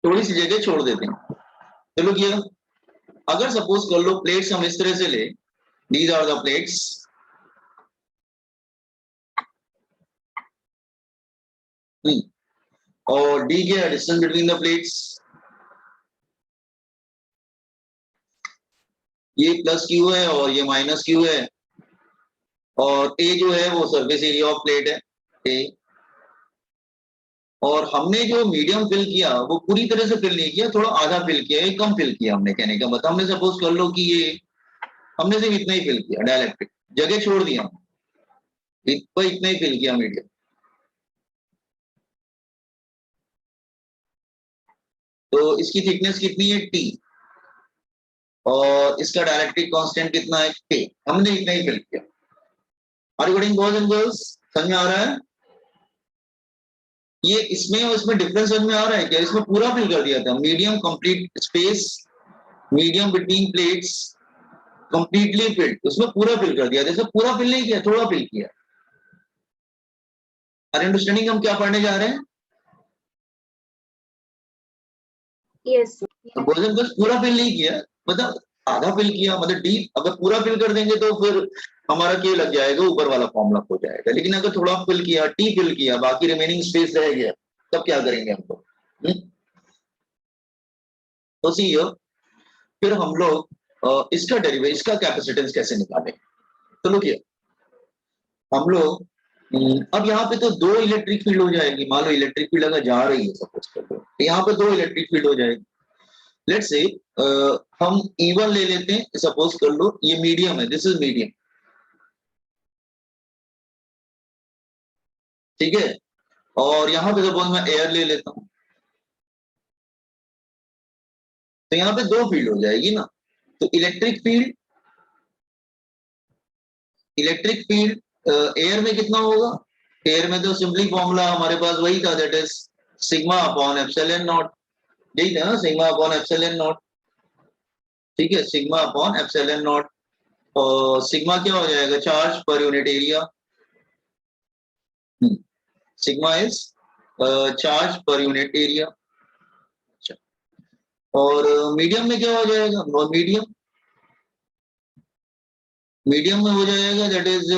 थोड़ी सी जगह छोड़ देते हैं। चलो किया, अगर सपोज कर लो प्लेट्स हम इस तरह से ले, दीज आर द प्लेट्स, और डी क्या है, डिस्टेंस बिटवीन द प्लेट्स, ये प्लस क्यू है और ये माइनस क्यू है, और ए जो है वो सरफेस एरिया ऑफ प्लेट है ए, और हमने जो मीडियम फिल किया वो पूरी तरह से फिल नहीं किया, थोड़ा आधा फिल किया, ये कम फिल किया हमने, कहने का मतलब हमने सपोज कर लो कि ये हमने सिर्फ इतना ही फिल किया, डायलेक्ट्रिक जगह छोड़ दिया, इतना ही फिल किया मीडियम। तो इसकी थिकनेस कितनी है टी, और इसका डायलेक्ट्रिक कांस्टेंट कितना है के, हमने इतना ही फिल किया। Are you getting boys and girls, समझ में आ रहा है? ये इसमें और इसमें डिफरेंस समझ में आ रहा है क्या? इसमें पूरा फिल कर दिया था, medium complete space, medium between plates completely filled, उसमें पूरा फिल कर दिया, जैसे पूरा फिल नहीं किया, थोड़ा फिल किया। आर अंडरस्टैंडिंग हम क्या पढ़ने जा रहे हैं? यस। तो भोजन बस पूरा फिल नहीं किया, मतलब आधा फिल किया, मतलब डी अगर पूरा फिल कर देंगे तो फिर हमारा क्या लग जाएगा, ऊपर वाला फॉर्मूला हो जाएगा। लेकिन अगर थोड़ा फिल किया, टी फिल किया, बाकी रिमेनिंग स्पेस रह गया, तब क्या करेंगे हम लोग? तो सी फिर हम लोग इसका डेरिवेटिव, इसका कैपेसिटेंस कैसे निकालें? तो लुकिए, हम लोग अब यहाँ पे तो दो इलेक्ट्रिक फील्ड हो जाएगी, मान लो इलेक्ट्रिक फील्ड अगर जा रही है सपोज कर लो, तो यहाँ पे दो इलेक्ट्रिक फील्ड हो जाएगी। लेट्स से हम E1 ले लेते हैं, सपोज कर लो ये मीडियम है, दिस इज मीडियम, ठीक है, और यहाँ पे सपोज मैं एयर ले लेता हूं, तो यहाँ पे दो फील्ड हो जाएगी ना। तो इलेक्ट्रिक फील्ड एयर में कितना होगा? एयर में तो सिंपली फॉर्मूला हमारे पास वही था, that is sigma upon epsilon not, यही था ना, सिग्मा अपॉन एप्सिलॉन नॉट, ठीक है, सिग्मा अपॉन एप्सिलॉन नॉट। और सिग्मा क्या हो जाएगा? Charge per unit area, sigma is charge per unit area. और मीडियम में क्या हो जाएगा? मीडियम में हो जाएगा दैट इज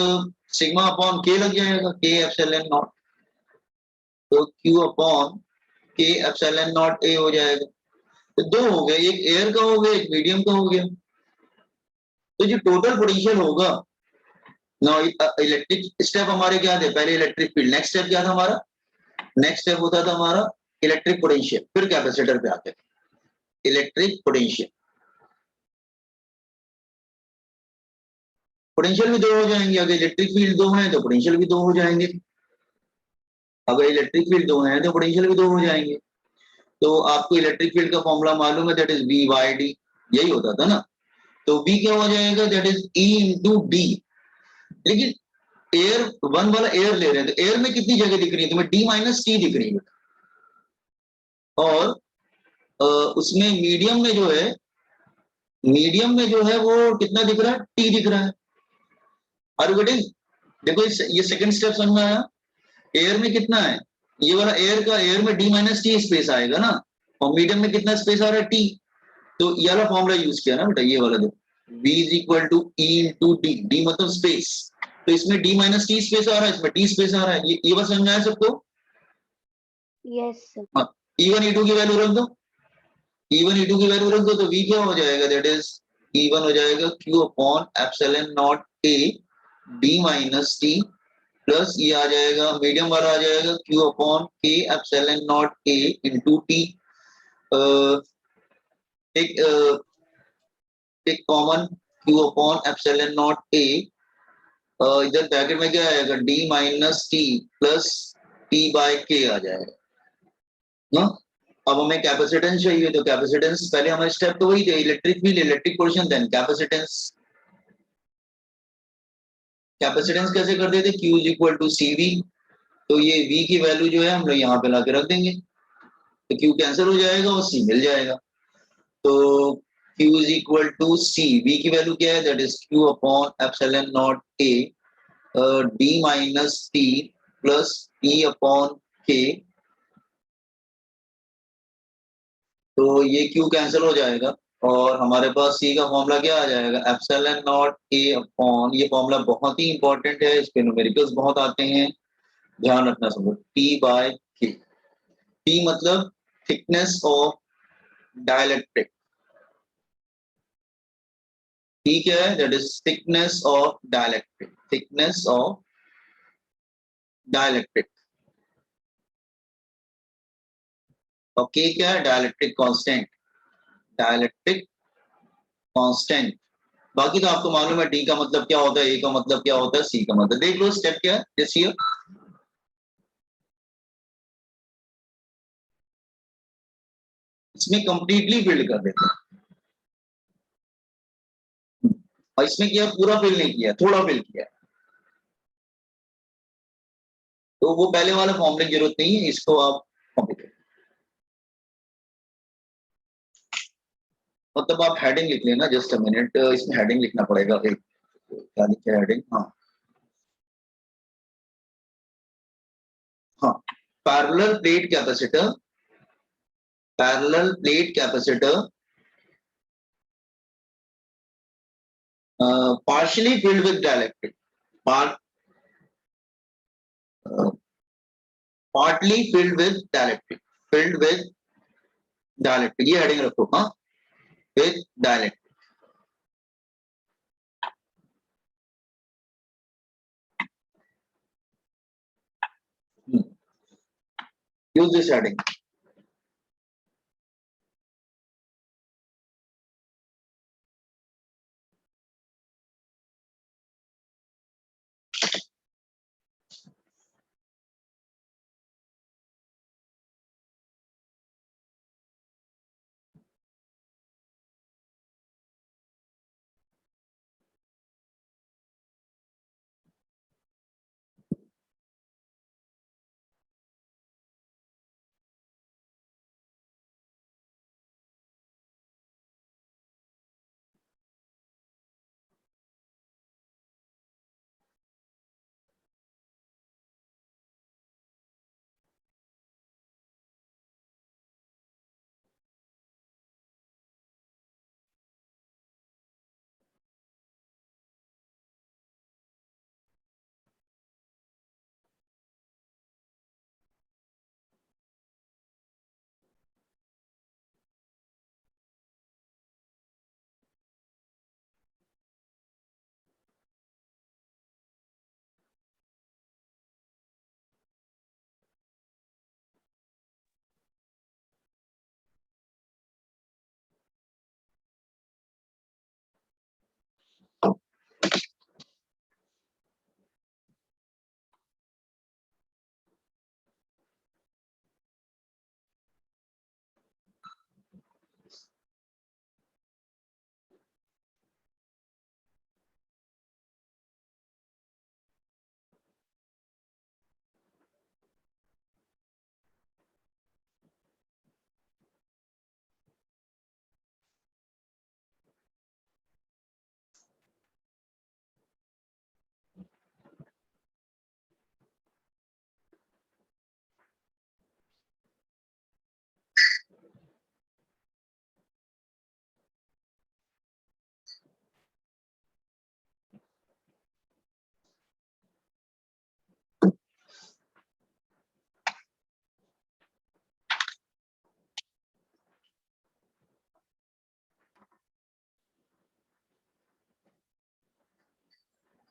सिग्मा अपॉन के लग जाएगा, के एप्सिलॉन नॉट, तो क्यू अपॉन के एप्सिलॉन नॉट ए हो जाएगा। तो दो हो गए, एक एयर का हो गया, एक मीडियम का हो गया। तो जो टोटल पोटेंशियल होगा ना, इलेक्ट्रिक स्टेप हमारे क्या थे? पहले इलेक्ट्रिक फील्ड, नेक्स्ट स्टेप क्या था हमारा? नेक्स्ट स्टेप होता था हमारा इलेक्ट्रिक पोटेंशियल, फिर कैपेसिटर पे आते थे इलेक्ट्रिक पोटेंशियल। पोटेंशियल भी दो हो जाएंगे, अगर इलेक्ट्रिक फील्ड दो है तो पोटेंशियल भी दो हो जाएंगे, अगर इलेक्ट्रिक फील्ड दो है तो पोटेंशियल भी दो हो जाएंगे। तो आपको इलेक्ट्रिक फील्ड का फॉर्मूला मालूम है, that is V by D, यही होता था ना। तो V क्या हो जाएगा? That is E into D. लेकिन एयर वन वाला एयर ले रहे हैं, तो एयर में कितनी जगह दिख रही है तुम्हें? D माइनस टी दिख रही है, और उसमें मीडियम में जो है, वो कितना दिख रहा है? टी दिख रहा है। Are you getting? देखो ये सेकंड स्टेप समझ में आया? एयर में कितना है? ये वाला एयर में डी माइनस टी स्पेस आएगा ना, और मीडियम में कितना स्पेस आ रहा है? टी। तो ये वाला फॉर्मूला यूज किया ना बेटा, ये वाला देखो, V is equal to E into D, D मतलब स्पेस, तो इसमें डी माइनस टी स्पेस आ रहा है, इसमें टी स्पेस आ रहा है। ये बात समझ में आया सबको? यस। हाँ, E1 E2 की वैल्यू रख दो, E1 E2 की वैल्यू रख दो, तो V क्या हो जाएगा? दैट इज E1 हो जाएगा Q upon epsilon naught A D minus T, plus ये आ जाएगा मीडियम वाला आ जाएगा Q upon K epsilon naught A into T. एक common Q upon epsilon naught A, इधर ब्रैकेट में क्या आएगा? D minus T plus T by K आ जाएगा ना। अब हमें कैपेसिटेंस चाहिए, तो कैपेसिटेंस पहले हमारे स्टेप तो वही थे, electric field, electric portion, then capacitance. Capacitance कैसे कर देते? Q is equal to CV, तो ये V की वैल्यू जो है हम लोग यहाँ पे लाके रख देंगे, तो Q कैंसिल हो जाएगा और C मिल जाएगा। तो Q is equal to C, V की वैल्यू क्या है? That is Q upon epsilon naught A D minus T plus E upon K तो ये Q कैंसिल हो जाएगा और हमारे पास C का फॉर्मूला क्या आ जाएगा, एप्सिलॉन नॉट A अपॉन, ये फॉर्मूला बहुत ही इंपॉर्टेंट है, इस पे न्यूमेरिकल्स बहुत आते हैं, ध्यान रखना सब लोग। T बाय K, T मतलब थिकनेस ऑफ डाइलेक्ट्रिक, T क्या है, that is thickness of dielectric, thickness of dielectric, और K क्या है, डाइलेक्ट्रिक कांस्टेंट, डाइलेक्ट्रिक कांस्टेंट। बाकी तो आपको मालूम है, D का मतलब क्या होता है, A का मतलब क्या होता है, C का मतलब, देख लो स्टेप क्या है दिस ईयर। इसमें कंप्लीटली फिल्ड कर देते हैं, और इसमें क्या पूरा फिल नहीं किया, थोड़ा फिल किया, तो वो पहले वाला फॉर्मूले की जरूरत नहीं है, इसको आप कॉपी करें। मतलब आप हेडिंग लिख लेना, जस्ट अ मिनट, इसमें हेडिंग लिखना पड़ेगा, एक क्या लिखे हेडिंग, हाँ हाँ, parallel plate capacitor, parallel plate capacitor partially filled with dielectric, part partly filled with dielectric, filled with dielectric, ये हेडिंग रखो, हाँ, with dielectric। use this heading।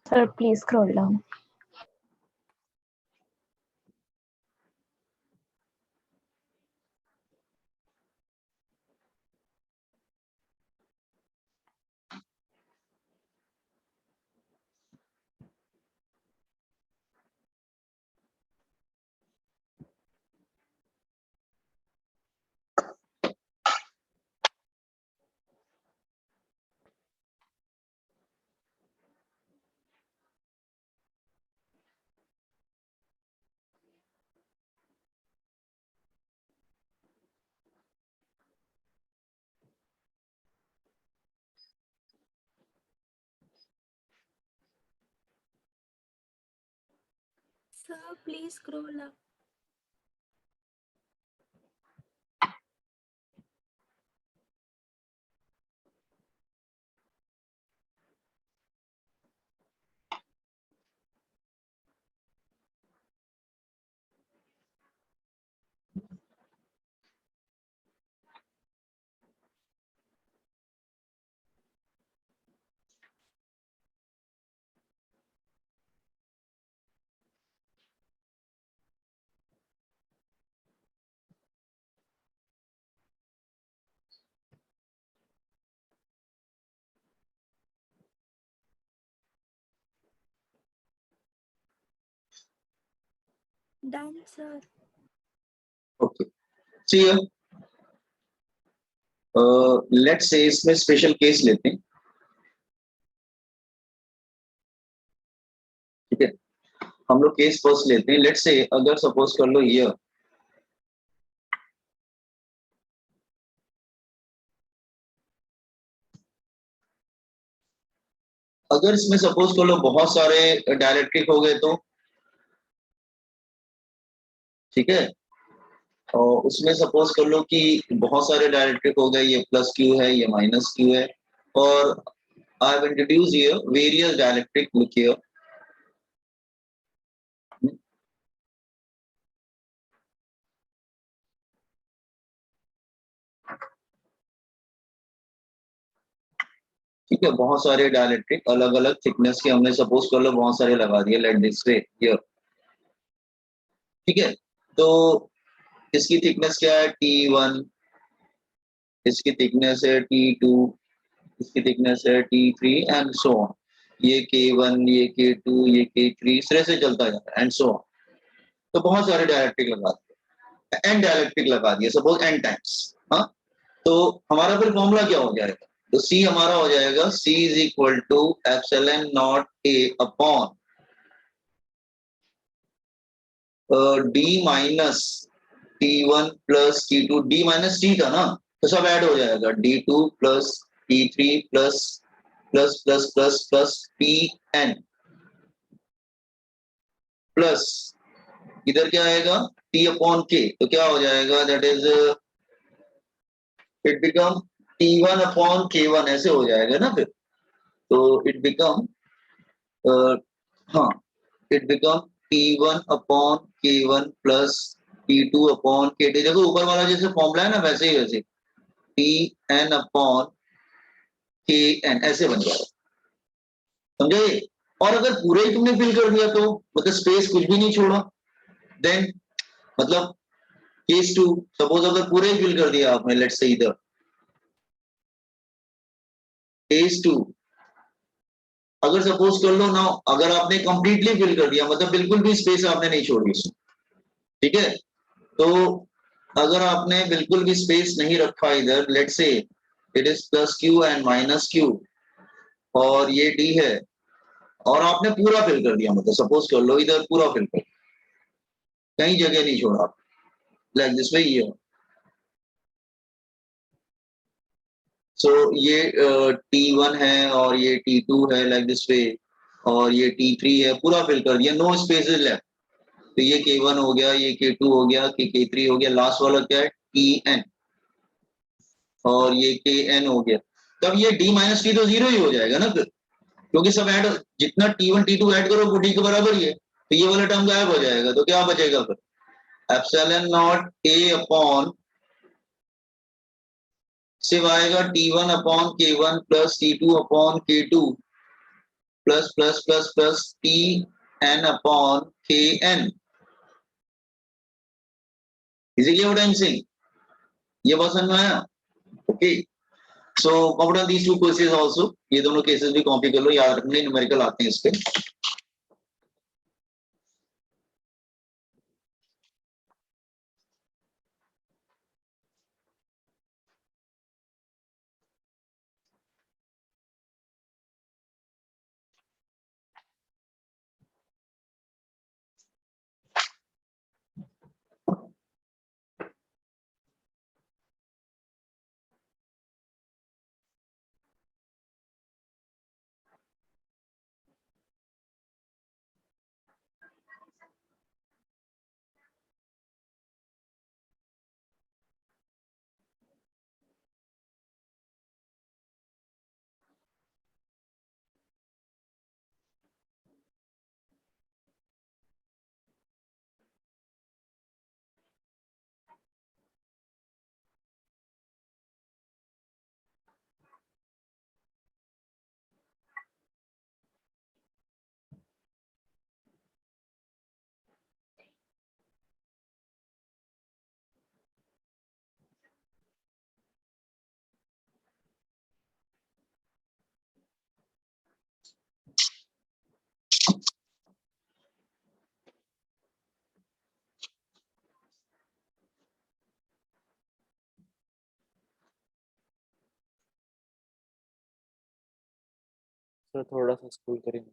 Sir, please scroll down. Sir, please scroll up. Done, sir. Okay. See here. Let's say इसमें special case लेते हैं, ठीक है। हम लोग केस फर्स्ट लेते हैं। लेट्स से अगर सपोज कर लो ये अगर इसमें सपोज कर लो बहुत सारे डायरेक्ट्रिक हो गए तो ठीक है, और उसमें सपोज कर लो कि बहुत सारे डायरेक्ट्रिक हो गए, ये प्लस क्यू है, ये माइनस क्यू है, और I have introduce here various डायरेक्ट्रिक look here. ठीक है, बहुत सारे डायलेक्ट्रिक अलग अलग थिकनेस के हमने सपोज कर लो बहुत सारे लगा दिए, लेट दिस वे हियर। ठीक है, तो इसकी थिकनेस क्या है T1, इसकी थिकनेस है T2, इसकी थिकनेस है T3 एंड सो ऑन। ये K1, ये K2, ये K3, इस तरह से चलता जाता है एंड सो ऑन। तो बहुत सारे डायलेक्ट्रिक लगा दिए, एन डायलेक्ट्रिक लगा दिए सपोज n टाइम्स। हाँ, तो हमारा फिर फॉर्मूला क्या हो जाएगा? तो C हमारा हो जाएगा C is equal to epsilon naught A upon D minus T1 plus T2, D minus T था ना, तो सब ऐड हो जाएगा, D2 plus T3 plus plus plus plus plus Tn plus इधर क्या आएगा T अपॉन K, तो क्या हो जाएगा, that is it become T1 upon K1, ऐसे हो जाएगा ना फिर। तो इट बिकम हाँ, it become T1 upon K1 plus T2 upon K2। देखो ऊपर वाला जैसे फॉर्मूला है ना, वैसे ही वैसे Tn अपॉन Kn ऐसे बन जाएगा, समझे? और अगर पूरे ही तुमने फिल कर दिया तो मतलब स्पेस कुछ भी नहीं छोड़ा, देन मतलब केस टू, सपोज अगर पूरे ही फिल कर दिया आपने, लेट्स से इधर केस टू, अगर सपोज कर लो ना, अगर आपने कंप्लीटली फिल कर दिया मतलब बिल्कुल भी स्पेस आपने नहीं छोड़ी उसमें, ठीक है, तो अगर आपने बिल्कुल भी स्पेस नहीं रखा इधर, let's say it is plus Q and minus Q, और ये डी है, और आपने पूरा फिल कर दिया, मतलब सपोज कर लो इधर पूरा फिल कर, कहीं जगह नहीं छोड़ा, लाइक दिस वे ये। सो ये T1 है और ये T2 है, लाइक दिस वे, और ये T3 है, पूरा फिल कर दिया, नो स्पेसेस लेफ्ट। तो ये K1 हो गया, ये K2 हो गया, K3 हो गया, लास्ट वाला क्या है Tn, और ये Kn हो गया। तब ये D माइनस टी तो जीरो ही हो जाएगा ना फिर, क्योंकि सब ऐड, जितना T1 T2 ऐड करो वो D के बराबर ही है, तो ये वाला टर्म गायब हो जाएगा, तो क्या बचेगा फिर, एप्सिलॉन नॉट A अपॉन, सिर्फ आएगा T1 upon K1 plus T2 upon K2 plus plus plus plus Tn upon Kn। इसीलिए व्हाट आई एम सेइंग, ये बात समझ में आया? Okay, so copy on these two cases also, ये दोनों केसेस भी कॉपी कर लो, याद रखने न्यूमेरिकल आते हैं इस पे। सर थोड़ा सा स्क्रॉल करेंगे।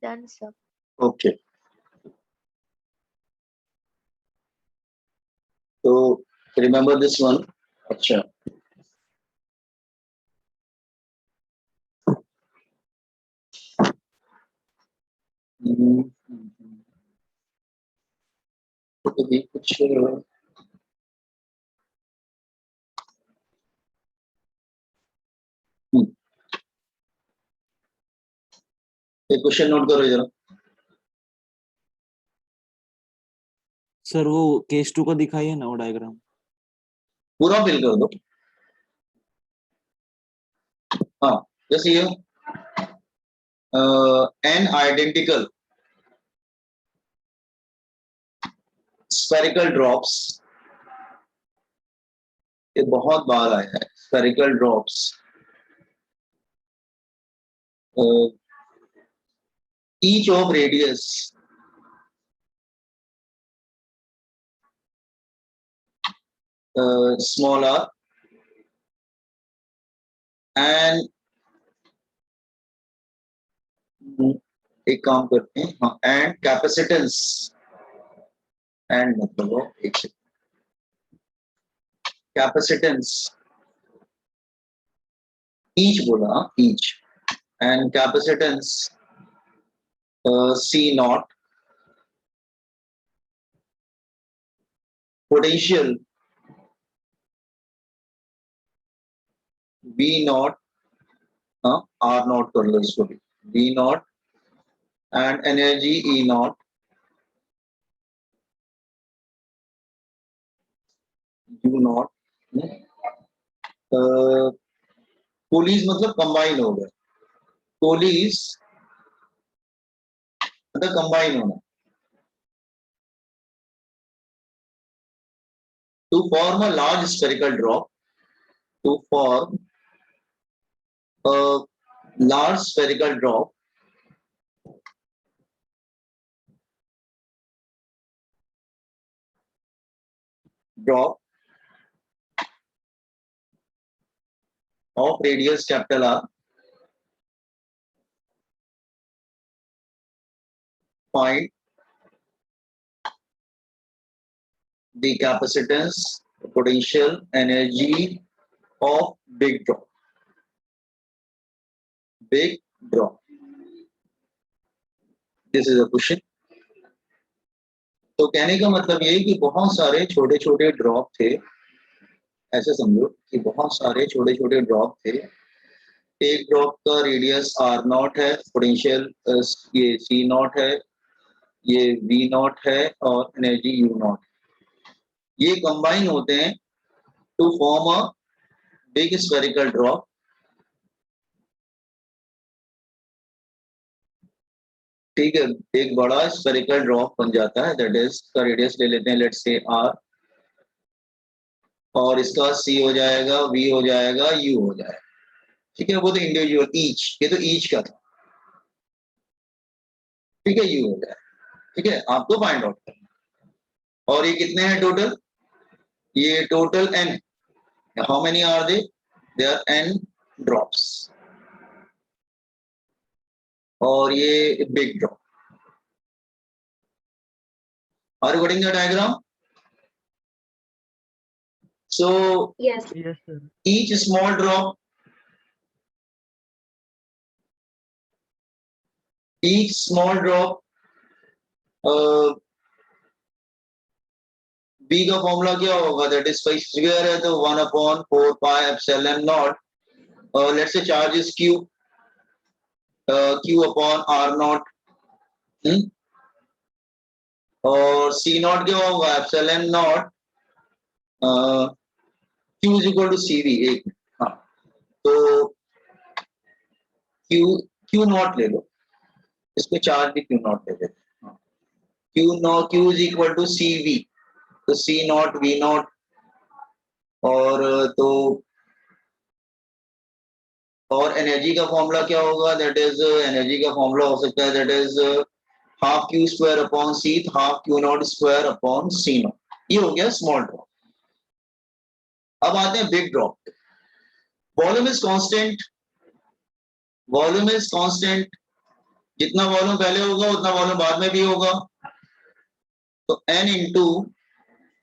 Done, sir. Okay. So remember this one. अच्छा. तो भी कुछ ये क्वेश्चन नोट करो जरा. सर वो केस 2 का दिखाइए ना वो डायग्राम। पूरा फिल कर दो. हाँ, जैसे ये an identical spherical drops, ये बहुत बार आया है. spherical drops, each of radius small r and एक काम करते हैं. हाँ, and capacitance and मतलब वो एक capacitance each बोला, each and capacitance C naught, potential V naught, R naught कर लो इसको भी, V naught and energy E naught, U naught. Police मतलब कंबाइन हो गए. पुलिस मतलब कंबाइन होना. To form a large spherical drop, to form a large spherical drop, of radius capital R, find the capacitance, potential, energy of big drop. Big drop. This is a question. तो कहने का मतलब ये कि बहुत सारे छोटे छोटे ड्रॉप थे. ऐसे समझो कि बहुत सारे छोटे छोटे ड्रॉप थे. एक ड्रॉप का रेडियस आर नॉट है, पोटेंशियल ये सी नॉट है, ये वी नॉट है और एनर्जी यू नॉट. ये कंबाइन होते हैं to form a big spherical drop. ठीक है, एक बड़ा स्फेरिकल ड्रॉप बन जाता है. दैट इज का रेडियस ले लेते हैं, लेट्स से आर, और इसका सी हो जाएगा, वी हो जाएगा, यू हो जाएगा. ठीक है, वो तो इंडिविजुअल ईच, ये तो ईच का था. ठीक है, यू हो जाएगा. ठीक है, आपको फाइंड आउट करना. और ये कितने हैं टोटल? ये total n. How many are they? They are n drops. और ये big drop. Are you getting the diagram? So Yes. Yes sir. each small drop, each small drop B का formula क्या होगा, दैट इज स्क्वायर है तो 1/4 pi epsilon naught, let's say charge is Q, Q upon R naught, और C naught क्या होगा, epsilon naught Q is equal to CV। एक minute, हाँ तो Q नॉट ले लो, इसको चार्ज भी Q नॉट ले लेते हैं। Q is equal to CV, तो C नॉट V नॉट, और तो और एनर्जी का फॉर्मूला क्या होगा, दैट इज एनर्जी का फॉर्मूला हो सकता है that is half Q square upon C, half Q naught square upon C naught. ये हो गया स्मॉल ड्रॉप। अब आते हैं big drop. Volume is constant, volume is constant, जितना वॉल्यूम पहले होगा उतना वॉल्यूम बाद में भी होगा, तो N into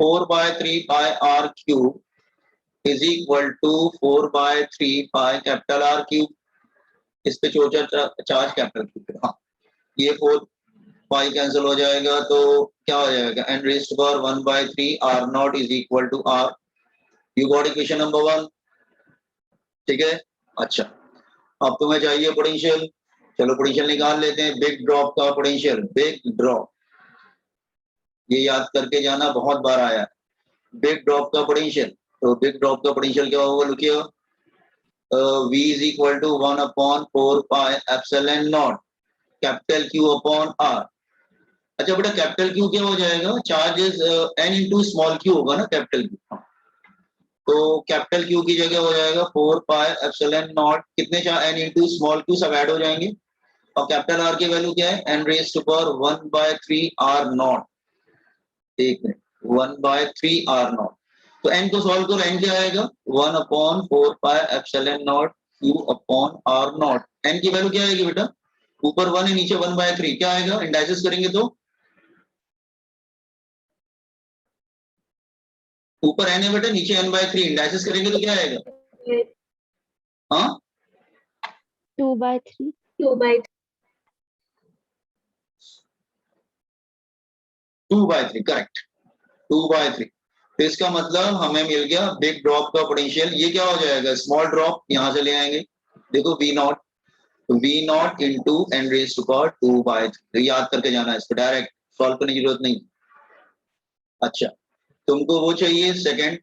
4/3 pi R cube is equal to 4/3 pi capital R cube, इस पे चार्ज कैपिटल क्यूब। हाँ, ये 4 पाई कैंसिल हो जाएगा तो क्या हो जाएगा, n raised to power 1/3 R naught is equal to R। You got equation number 1, ठीक है। अच्छा, अब तुम्हें चाहिए पोटेंशियल, चलो पोटेंशियल निकाल लेते हैं। बिग ड्रॉप का पोटेंशियल, बिग ड्रॉप, ये याद करके जाना, बहुत बार आया है। बिग ड्रॉप का पोटेंशियल, तो बिग ड्रॉप का पोटेंशियल क्या होगा, लिखिए V is equal to 1/4 pi epsilon naught capital Q upon R। अच्छा बेटा, कैपिटल Q क्या हो जाएगा, charge is N into small Q होगा ना कैपिटल Q, तो कैपिटल Q की जगह हो जाएगा 4 पाई एप्सिलॉन नॉट, कितने N इंटू स्मॉल Q सब ऐड हो जाएंगे, और कैपिटल R की वैल्यू क्या है, n raised to power 1/3 R naught. एक मिनट, 1/3 R नॉट, तो n को सॉल्व करो, n क्या आएगा 1/4 pi epsilon naught Q upon R naught. n की वैल्यू क्या आएगी बेटा, ऊपर 1 है नीचे 1/3, क्या आएगा, इंडाइसिस करेंगे तो ऊपर n है बेटा, नीचे n/3, इंडाइसिस करेंगे तो क्या आएगा, हाँ 2/3 2/3, करेक्ट 2/3। तो इसका मतलब हमें मिल गया बिग ड्रॉप का पोटेंशियल। ये क्या हो जाएगा, स्मॉल ड्रॉप, यहां से ले आएंगे, देखो V naught, V naught into n raised to power 2/3, याद करके जाना है, इसको डायरेक्ट सॉल्व करने की जरूरत नहीं। अच्छा, तुमको वो चाहिए सेकंड,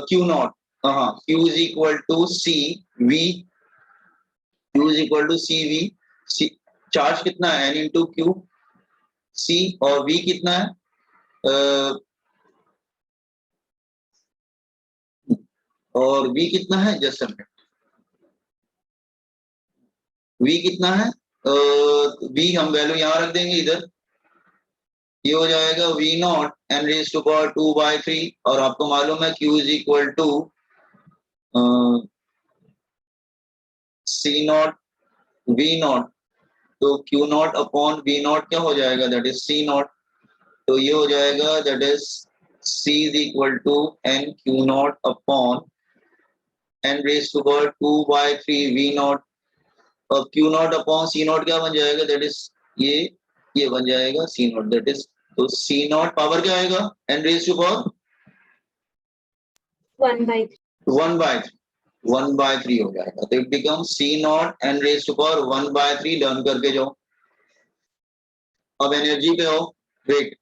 Q नॉट, हाँ Q is equal to C V, Q is equal to C V, C charge कितना है N इंटू Q, C, और V कितना है, और V कितना है, जस्ट अ मिनट, V कितना है, V हम वैल्यू यहां रख देंगे इधर, ये हो जाएगा V naught n raised to power 2/3, और आपको मालूम है Q is equal to C naught V naught, तो Q naught upon V naught क्या हो जाएगा, दैट इज C नॉट, तो ये हो जाएगा that is C is equal to n Q naught upon n raised to power 2/3 V naught, और Q naught upon C naught क्या बन जाएगा, दैट इज ये बन जाएगा C नॉट, दैट इज, तो C नॉट पावर क्या आएगा, n रेज़्ड टू पावर 1/3 हो जाएगा, तो it become C naught n raised to power 1/3। Learn करके जाओ। अब एनर्जी पे हो, wait,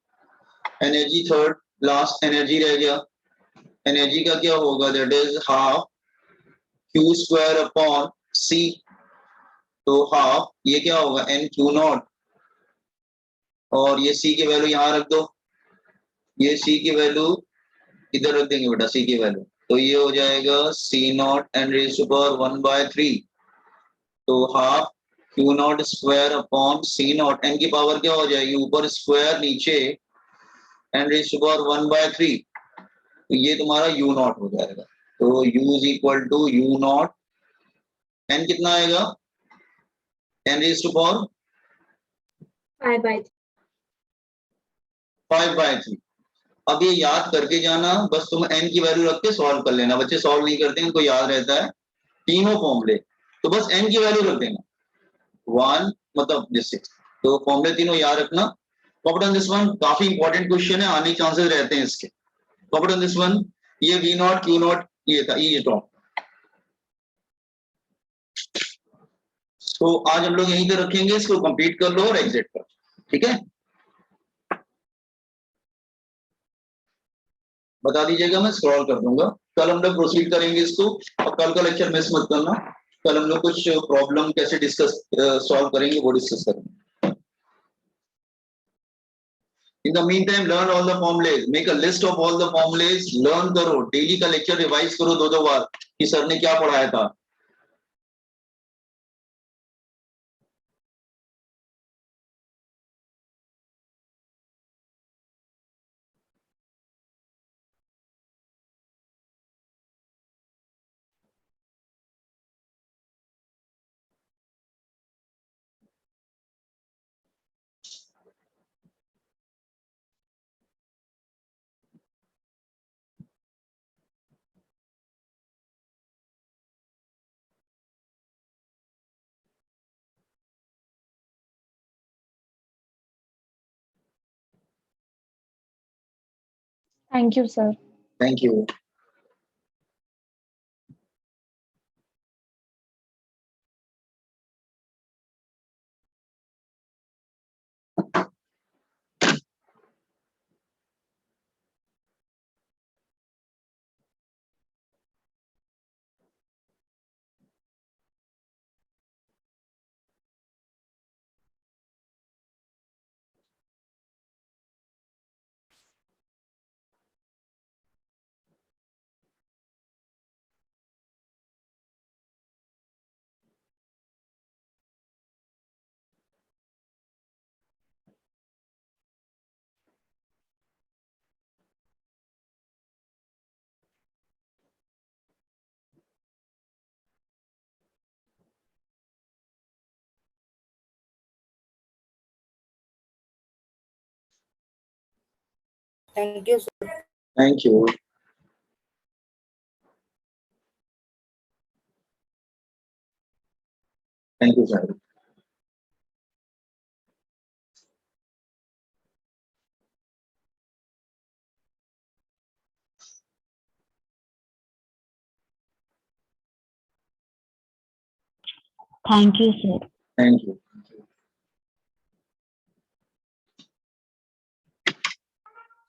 energy third last energy रह गया, एनर्जी का क्या होगा, that is half Q square upon C, तो हाफ ये क्या होगा n Q नॉट, और ये C की वैल्यू यहाँ रख दो, ये C की वैल्यू इधर रख देंगे बेटा, C की वैल्यू, तो ये हो जाएगा C naught n raised to power 1/3, तो half Q naught square upon C naught, n की पावर क्या हो जाएगी, ऊपर स्क्वायर नीचे n रेज़्ड टू पावर 1/3, तो ये तुम्हारा U नॉट हो जाएगा, तो U is equal to U naught, n कितना आएगा, n रेज़्ड टू पावर 5/3। अब ये याद करके जाना, बस तुम n की वैल्यू रख के सॉल्व कर लेना, बच्चे सॉल्व नहीं करते हैं, उनको याद रहता है तीनों फॉर्मूले, तो बस n की वैल्यू रख देना 1 मतलब जैसे, तो फॉर्मूले तीनों याद रखना, कॉपी ऑन दिस वन काफी इंपॉर्टेंट क्वेश्चन है, आने के चांसेस रहते हैं इसके। कॉपी ऑन दिस वन, ये V नॉट Q नॉट ये था, ये टॉप। तो आज हम लोग यहीं पे रखेंगे, इसको कंप्लीट कर लो और एग्जिट कर, ठीक है। बता दीजिएगा, मैं स्क्रॉल कर दूंगा। कल हम लोग प्रोसीड करेंगे इसको, और कल का लेक्चर मिस मत करना। कल हम लोग कुछ प्रॉब्लम कैसे डिस्कस सॉल्व करेंगे वो डिस्कस करेंगे। In the meantime, learn all the formulas. Make a list of all the formulas. Learn करो, डेली का लेक्चर रिवाइज करो 2-2 बार कि सर ने क्या पढ़ाया था। Thank you, sir. Thank you. Thank you, sir. Thank you. Thank you, sir. Thank you, sir. Thank you.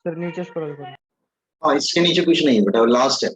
Sir नीचे scroll करो। हाँ, इसके नीचे कुछ नहीं है बेटा, लास्ट है।